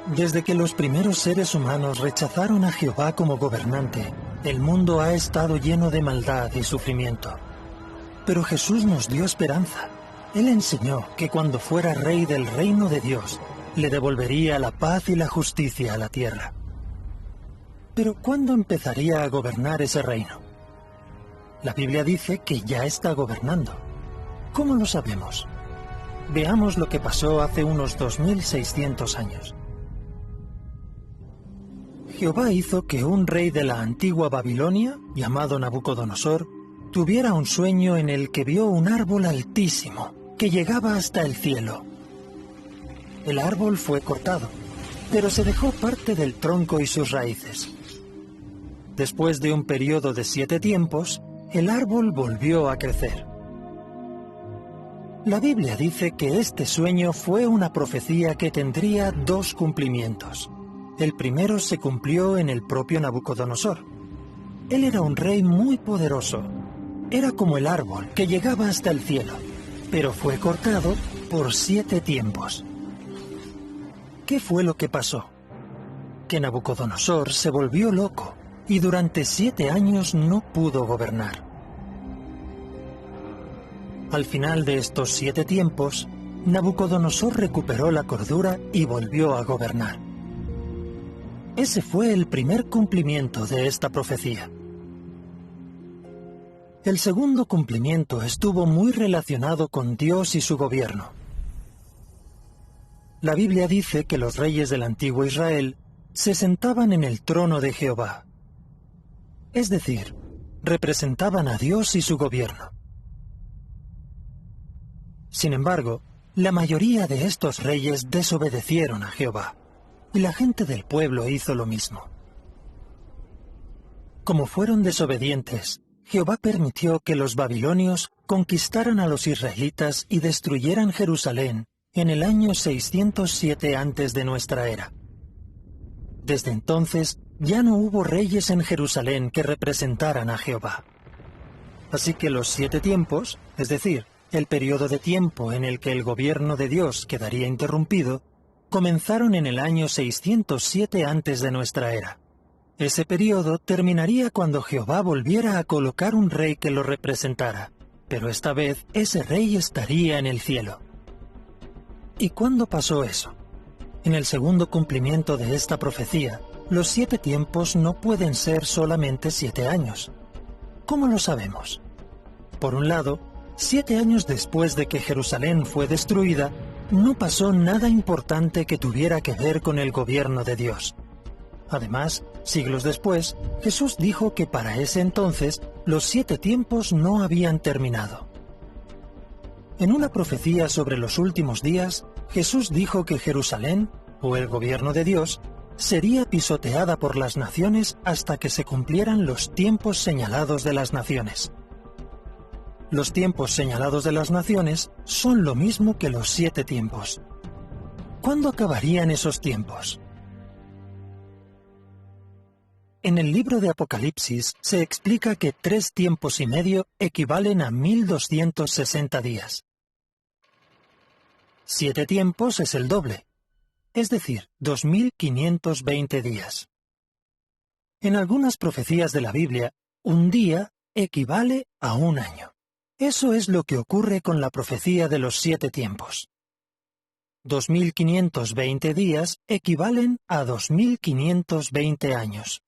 Desde que los primeros seres humanos rechazaron a Jehová como gobernante, el mundo ha estado lleno de maldad y sufrimiento. Pero Jesús nos dio esperanza. Él enseñó que cuando fuera rey del reino de Dios, le devolvería la paz y la justicia a la tierra. Pero ¿cuándo empezaría a gobernar ese reino? La Biblia dice que ya está gobernando. ¿Cómo lo sabemos? Veamos lo que pasó hace unos 2600 años. Jehová hizo que un rey de la antigua Babilonia, llamado Nabucodonosor, tuviera un sueño en el que vio un árbol altísimo que llegaba hasta el cielo. El árbol fue cortado, pero se dejó parte del tronco y sus raíces. Después de un periodo de 7 tiempos, el árbol volvió a crecer. La Biblia dice que este sueño fue una profecía que tendría 2 cumplimientos. El primero se cumplió en el propio Nabucodonosor. Él era un rey muy poderoso. Era como el árbol que llegaba hasta el cielo, pero fue cortado por 7 tiempos. ¿Qué fue lo que pasó? Que Nabucodonosor se volvió loco y durante 7 años no pudo gobernar. Al final de estos 7 tiempos, Nabucodonosor recuperó la cordura y volvió a gobernar. Ese fue el primer cumplimiento de esta profecía. El segundo cumplimiento estuvo muy relacionado con Dios y su gobierno. La Biblia dice que los reyes del antiguo Israel se sentaban en el trono de Jehová. Es decir, representaban a Dios y su gobierno. Sin embargo, la mayoría de estos reyes desobedecieron a Jehová, y la gente del pueblo hizo lo mismo. Como fueron desobedientes, Jehová permitió que los babilonios conquistaran a los israelitas y destruyeran Jerusalén en el año 607 antes de nuestra era. Desde entonces ya no hubo reyes en Jerusalén que representaran a Jehová. Así que los 7 tiempos, es decir, el periodo de tiempo en el que el gobierno de Dios quedaría interrumpido, comenzaron en el año 607 antes de nuestra era. Ese periodo terminaría cuando Jehová volviera a colocar un rey que lo representara, pero esta vez ese rey estaría en el cielo. ¿Y cuándo pasó eso? En el segundo cumplimiento de esta profecía, los 7 tiempos no pueden ser solamente 7 años. ¿Cómo lo sabemos? Por un lado, 7 años después de que Jerusalén fue destruida, no pasó nada importante que tuviera que ver con el gobierno de Dios. Además, siglos después, Jesús dijo que para ese entonces los 7 tiempos no habían terminado. En una profecía sobre los últimos días, Jesús dijo que Jerusalén, o el gobierno de Dios, sería pisoteada por las naciones hasta que se cumplieran los tiempos señalados de las naciones. Los tiempos señalados de las naciones son lo mismo que los 7 tiempos. ¿Cuándo acabarían esos tiempos? En el libro de Apocalipsis se explica que 3 tiempos y medio equivalen a 1260 días. 7 tiempos es el doble, es decir, 2520 días. En algunas profecías de la Biblia, un día equivale a un año. Eso es lo que ocurre con la profecía de los 7 tiempos. 2520 días equivalen a 2520 años.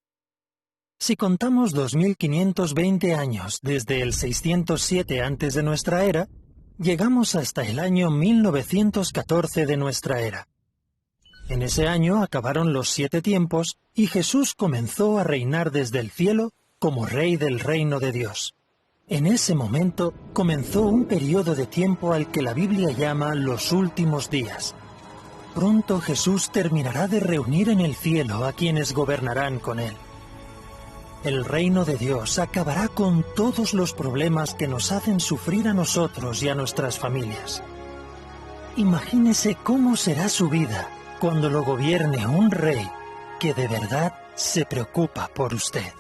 Si contamos 2520 años desde el 607 antes de nuestra era, llegamos hasta el año 1914 de nuestra era. En ese año acabaron los 7 tiempos y Jesús comenzó a reinar desde el cielo como Rey del reino de Dios. En ese momento comenzó un periodo de tiempo al que la Biblia llama los últimos días. Pronto Jesús terminará de reunir en el cielo a quienes gobernarán con Él. El reino de Dios acabará con todos los problemas que nos hacen sufrir a nosotros y a nuestras familias. Imagínese cómo será su vida cuando lo gobierne un rey que de verdad se preocupa por usted.